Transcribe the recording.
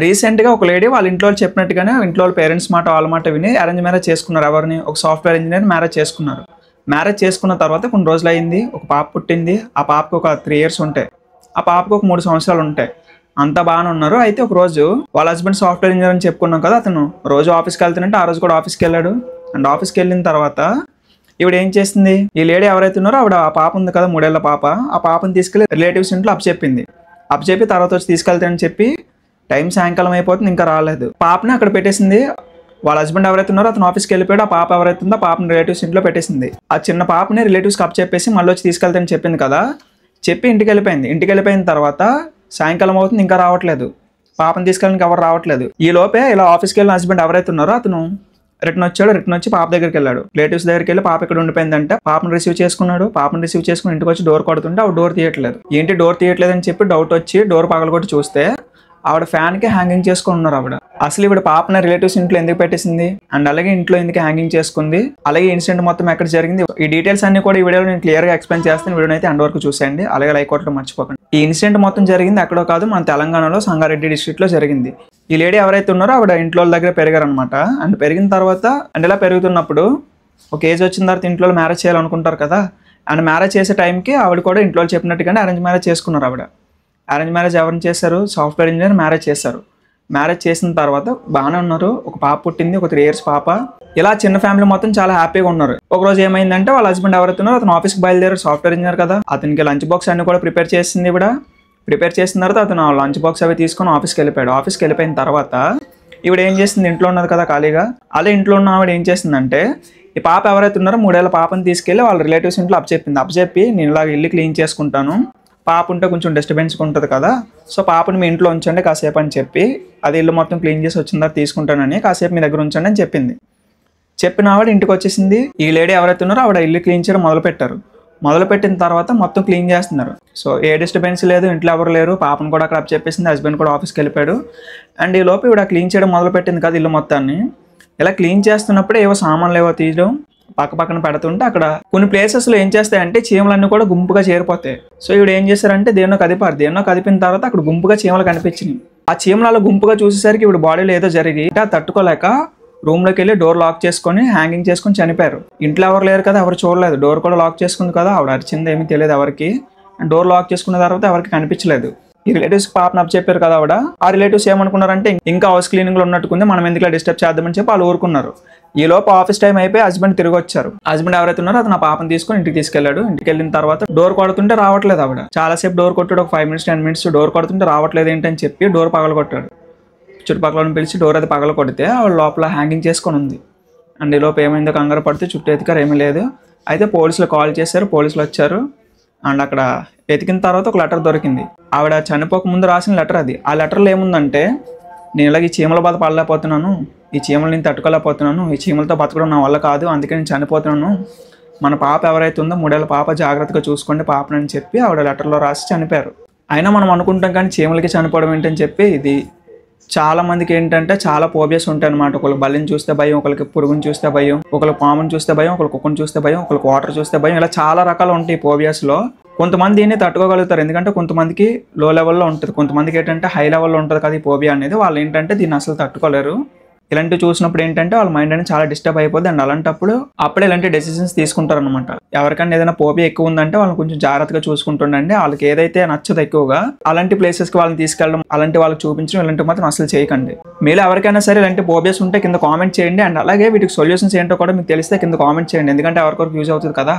రీసెంట్‌గా ఒక లేడీ వాళ్ళ ఇంట్లో వాళ్ళు చెప్పినట్టుగానే ఇంట్లో వాళ్ళ పేరెంట్స్ మాట, వాళ్ళ మాట విని అరేంజ్ మ్యారేజ్ చేసుకున్నారు. ఎవరిని? ఒక సాఫ్ట్‌వేర్ ఇంజినీర్‌ని మ్యారేజ్ చేసుకున్నారు. మ్యారేజ్ చేసుకున్న తర్వాత కొన్ని రోజులయింది. ఒక పాప పుట్టింది. ఆ పాపకి ఒక 3 ఇయర్స్ ఉంటాయి. ఆ పాపకి ఒక 3 సంవత్సరాలు ఉంటాయి. అంతా బాగానే ఉన్నారు. అయితే ఒకరోజు వాళ్ళ హస్బెండ్ సాఫ్ట్‌వేర్ ఇంజినీర్ అని చెప్పుకున్నాం కదా! అతను రోజు ఆఫీస్‌కెళ్తానంటే ఆ రోజు కూడా ఆఫీస్‌కెళ్ళాడు. అండ్ ఆఫీస్‌కెళ్ళిన తర్వాత ఈవిడ ఏం చేసింది? ఈ లేడీ ఎవరైతే ఉన్నారో ఆవిడ ఆ పాప ఉంది కదా! 3 ఏళ్ల పాప. ఆ పాపని తీసుకెళ్ళి రిలేటివ్స్ ఇంట్లో అప్పచెప్పింది. అప్పచెప్పి తర్వాత వచ్చి తీసుకెళ్తానని చెప్పి టైం సాయంకాలం అయిపోతుంది, ఇంకా రాలేదు. పాపని అక్కడ పెట్టేసింది. వాళ్ళ హస్బెండ్ ఎవరైతే ఉన్నారో అతను ఆఫీస్కి వెళ్ళిపోయాడు. ఆ పాప ఎవరైతే ఉందో ఆ పాపని రిలేటివ్స్ ఇంట్లో పెట్టేసింది. ఆ చిన్న పాపని రిలేటివ్స్కి అప్పచెప్పేసి మళ్ళీ వచ్చి తీసుకెళ్తానని చెప్పింది కదా! చెప్పి ఇంటికి వెళ్ళిపోయింది. ఇంటికి వెళ్ళిపోయిన తర్వాత సాయంకాలం అవుతుంది, ఇంకా రావట్లేదు. పాపని తీసుకెళ్ళడానికి ఎవరు రావట్లేదు. ఈ లోపే ఇలా ఆఫీస్కి వెళ్ళిన హస్బెండ్ ఎవరైతే ఉన్నారో అతను రిటర్న్ వచ్చాడు. రిటర్న్ వచ్చి పాప దగ్గరికి వెళ్ళాడు. రిలేటివ్స్ దగ్గరికి వెళ్ళి పాప ఇక్కడ ఉండిపోయిందంటే పాపను రిసీవ్ చేసుకున్నాడు. పాపను రిసీవ్ చేసుకుని ఇంటికి వచ్చి డోర్ కొడుతుంటే ఆవిడ డోర్ తీయట్లేదు. ఏంటి డోర్ తీయట్లేదు అని చెప్పి డౌట్ వచ్చి డోర్ పగలగొట్టి చూస్తే ఆవిడ ఫ్యాన్కి హ్యాంగింగ్ చేసుకుని ఉన్నారు ఆవిడ. అసలు ఈవిడ పాపని రిలేటివ్స్ ఇంట్లో ఎందుకు పెట్టేసింది అండ్ అలాగే ఇంట్లో ఎందుకు హ్యాంగింగ్ చేసుకుంది, అలాగే ఇన్సిడెంట్ మొత్తం ఎక్కడ జరిగింది, ఈ డీటెయిల్స్ అన్ని కూడా ఈ వీడియోలో నేను క్లియర్గా ఎక్స్ప్లెయిన్ చేస్తాను. వీడియోని అయితే ఎండ్ వరకు చూసేయండి. అలాగే లైక్ కొట్టడం మర్చిపోకండి. ఈ ఇన్సిడెంట్ మొత్తం జరిగింది ఎక్కడో కాదు, మన తెలంగాణలో సంగారెడ్డి డిస్ట్రిక్ట్లో జరిగింది. ఈ లేడీ ఎవరైతే ఉన్నారో ఆవిడ ఇంట్లో వాళ్ళ దగ్గర పెరిగారనమాట. అండ్ పెరిగిన తర్వాత అండ్ ఇలా పెరుగుతున్నప్పుడు ఒక ఏజ్ వచ్చిన తర్వాత ఇంట్లో మ్యారేజ్ చేయాలనుకుంటారు కదా. అండ్ మ్యారేజ్ చేసే టైంకి ఆవిడ కూడా ఇంట్లో చెప్పినట్టుగానే అరేంజ్ మ్యారేజ్ చేసుకున్నారు ఆవిడ. అరేంజ్ మ్యారేజ్ ఎవరిని చేశారు? సాఫ్ట్వేర్ ఇంజనీర్ మ్యారేజ్ చేశారు. మ్యారేజ్ చేసిన తర్వాత బాగానే ఉన్నారు. ఒక పాప పుట్టింది, ఒక 3 ఇయర్స్ పాప. ఇలా చిన్న ఫ్యామిలీ మొత్తం చాలా హ్యాపీగా ఉన్నారు. ఒక రోజు ఏమైందంటే వాళ్ళ హస్బెండ్ ఎవరైతే ఉన్నారో అతను ఆఫీస్కి బయలుదేరారు. సాఫ్ట్వేర్ ఇంజనీర్ కదా, అతనికి లంచ్ బాక్స్ అన్ని కూడా ప్రిపేర్ చేసింది ఇవిడ. ప్రిపేర్ చేసిన తర్వాత అతను లంచ్ బాక్స్ అవి తీసుకొని ఆఫీస్కి వెళ్ళిపోయాడు. ఆఫీస్కి వెళ్ళిపోయిన తర్వాత ఈవిడ ఏం చేసింది? ఇంట్లో ఉన్నది కదా ఖాళీగా. అలా ఇంట్లో ఉన్న ఆవిడ ఏం చేసిందంటే ఈ పాప ఎవరైతే ఉన్నారో 3 ఏళ్ల పాపని తీసుకెళ్ళి వాళ్ళ రిలేటివ్స్ ఇంట్లో అప్పచెప్పింది. అప్పచెప్పి నేను ఇలాగ ఇల్లు క్లీన్ చేసుకుంటాను, పాప ఉంటే కొంచెం డిస్టర్బెన్స్ ఉంటుంది కదా, సో పాపని మీ ఇంట్లో ఉంచండి కాసేపు అని చెప్పి, అది ఇల్లు మొత్తం క్లీన్ చేసి వచ్చిన తర్వాత తీసుకుంటానని కాసేపు మీ దగ్గర ఉంచండి అని చెప్పింది. చెప్పిన ఆవిడ ఇంటికి వచ్చేసింది. ఈ లేడీ ఎవరైతే ఉన్నారో ఆవిడ ఇల్లు క్లీన్ చేయడం మొదలుపెట్టారు. మొదలుపెట్టిన తర్వాత మొత్తం క్లీన్ చేస్తున్నారు. సో ఏ డిస్టర్బెన్స్ లేదు, ఇంట్లో ఎవరు లేరు. పాపను కూడా అక్కడ చెప్పేసింది. హస్బెండ్ కూడా ఆఫీస్కి వెళ్ళిపోయాడు. అండ్ ఈ లోపు ఇవిడ క్లీన్ చేయడం మొదలుపెట్టింది కదా ఇల్లు మొత్తాన్ని. ఇలా క్లీన్ చేస్తున్నప్పుడే ఏవో సామాన్లు ఏవో తీయడం పక్కన పెడుతుంటే అక్కడ కొన్ని ప్లేసెస్లో ఏం చేస్తాయంటే చీమలన్నీ కూడా గుంపుగా చేరిపోతాయి. సో ఇవిడ ఏం చేశారంటే దేన్నో కదిపిన తర్వాత అక్కడ గుంపుగా చీమలు కనిపించినాయి. ఆ చీమలలో గుంపుగా చూసేసరికి ఇవిడ బాడీలో ఏదో జరిగి తట్టుకోలేక రూమ్లోకి వెళ్ళి డోర్ లాక్ చేసుకొని హ్యాంగింగ్ చేసుకొని చనిపోయారు. ఇంట్లో ఎవరు లేరు కదా, ఎవరు చూడలేదు. డోర్ కూడా లాక్ చేసుకుంది కదా, ఆవిడ అరిచింది ఏమీ తెలియదు ఎవరికి. డోర్ లాక్ చేసుకున్న తర్వాత ఎవరికి కనిపించలేదు. ఈ రిలేటివ్స్ పాపను అప్పచెప్పారు కదా ఆవిడ. ఆ రిలేటివ్స్ ఏమనుకున్నారంటే ఇంకా హౌస్ క్లీనింగ్ లో ఉన్నట్టుకుంది, మనం ఎందుకు డిస్టర్బ్ చేద్దామని చెప్పి వాళ్ళు ఊరుకున్నారు. ఈ లోపు ఆఫీస్ టైం అయిపోయి హస్బెండ్ తిరిగి వచ్చారు. హస్బెండ్ ఎవరైతే ఉన్నారో అతను ఆ పాపను తీసుకొని ఇంటికి తీసుకెళ్లాడు. ఇంటికి వెళ్ళిన తర్వాత డోర్ కొడుతుంటే రావట్లేదు ఆవిడ. చాలాసేపు డోర్ కొట్టాడు, ఒక 5 మినిట్స్ 10 మినిట్స్ డోర్ కొడుతుంటే రావట్లేదు ఏంటని చెప్పి డోర్ పగలగొట్టాడు. చుట్టుపక్కల పిలిచి డోర్ అది పగల కొడితే ఆవిడ లోపల హ్యాంగింగ్ చేసుకొని ఉంది. అండ్ ఈ లోపు ఏమైందో కంగారు పడితే చుట్టూ ఎతికారు, ఏమీ లేదు. అయితే పోలీసులు కాల్ చేశారు, పోలీసులు వచ్చారు. అండ్ అక్కడ వెతికిన తర్వాత ఒక లెటర్ దొరికింది. ఆవిడ చనిపోక ముందు రాసిన లెటర్ అది. ఆ లెటర్లో ఏముందంటే, నేను ఇలాగ ఈ చీమల బాధ పడలేకపోతున్నాను, ఈ చీమలు నేను తట్టుకోలేకపోతున్నాను, ఈ చీమలతో బతకడం నా వల్ల కాదు, అందుకే నేను చనిపోతున్నాను, మన పాప ఎవరైతే ఉందో 3 ఏళ్ల పాప జాగ్రత్తగా చూసుకోండి పాపనని చెప్పి ఆవిడ లెటర్లో రాసి చనిపోయారు. అయినా మనం అనుకుంటాం కానీ చీమలకి చనిపోవడం ఏంటని చెప్పి, ఇది చాలా మందికి ఏంటంటే చాలా ఫోబియాస్ ఉంటాయి అనమాట. ఒకరికి బల్లిని చూస్తే భయం, ఒకరికి పురుగుని చూస్తే భయం, ఒకరికి పాముని చూస్తే భయం, ఒకరికి కుక్కను చూస్తే భయం, ఒకరికి వాటర్ చూస్తే భయం. ఇలా చాలా రకాలు ఉంటాయి ఫోబియాస్లో. కొంతమంది దీన్ని తట్టుకోగలుగుతారు, ఎందుకంటే కొంతమందికి లో లెవెల్లో ఉంటుంది, కొంతమందికి ఏంటంటే హై లెవెల్లో ఉంటుంది కదా ఈ ఫోబియా అనేది. వాళ్ళు ఏంటంటే దీన్ని అసలు తట్టుకోలేరు. ఇలాంటివి చూసినప్పుడు ఏంటంటే వాళ్ళ మైండ్ అనేది చాలా డిస్టర్బ్ అయిపోద్ది. అండ్ అలాంటప్పుడు అప్పుడే ఇలాంటి డెసిషన్స్ తీసుకుంటారు అనమాట. ఎవరికైనా ఏదైనా ఫోబియా ఎక్కువ ఉందంటే వాళ్ళని కొంచెం జాగ్రత్తగా చూసుకుంటుండండి. వాళ్ళకి ఏదైతే నచ్చదు ఎక్కువగా అలాంటి ప్లేసెస్కి వాళ్ళని తీసుకెళ్ళడం, అలాంటి వాళ్ళకి చూపించడం, ఇలాంటివి మాత్రం అసలు చేయకండి. మీరు ఎవరికైనా సరే ఇలాంటి ఫోబియాస్ ఉంటే కింద కామెంట్ చేయండి. అండ్ అలాగే వీటికి సొల్యూషన్స్ ఏంటో కూడా మీకు తెలిస్తే కింద కామెంట్ చేయండి, ఎందుకంటే ఎవరికొరకు యూజ్ అవుతుంది కదా.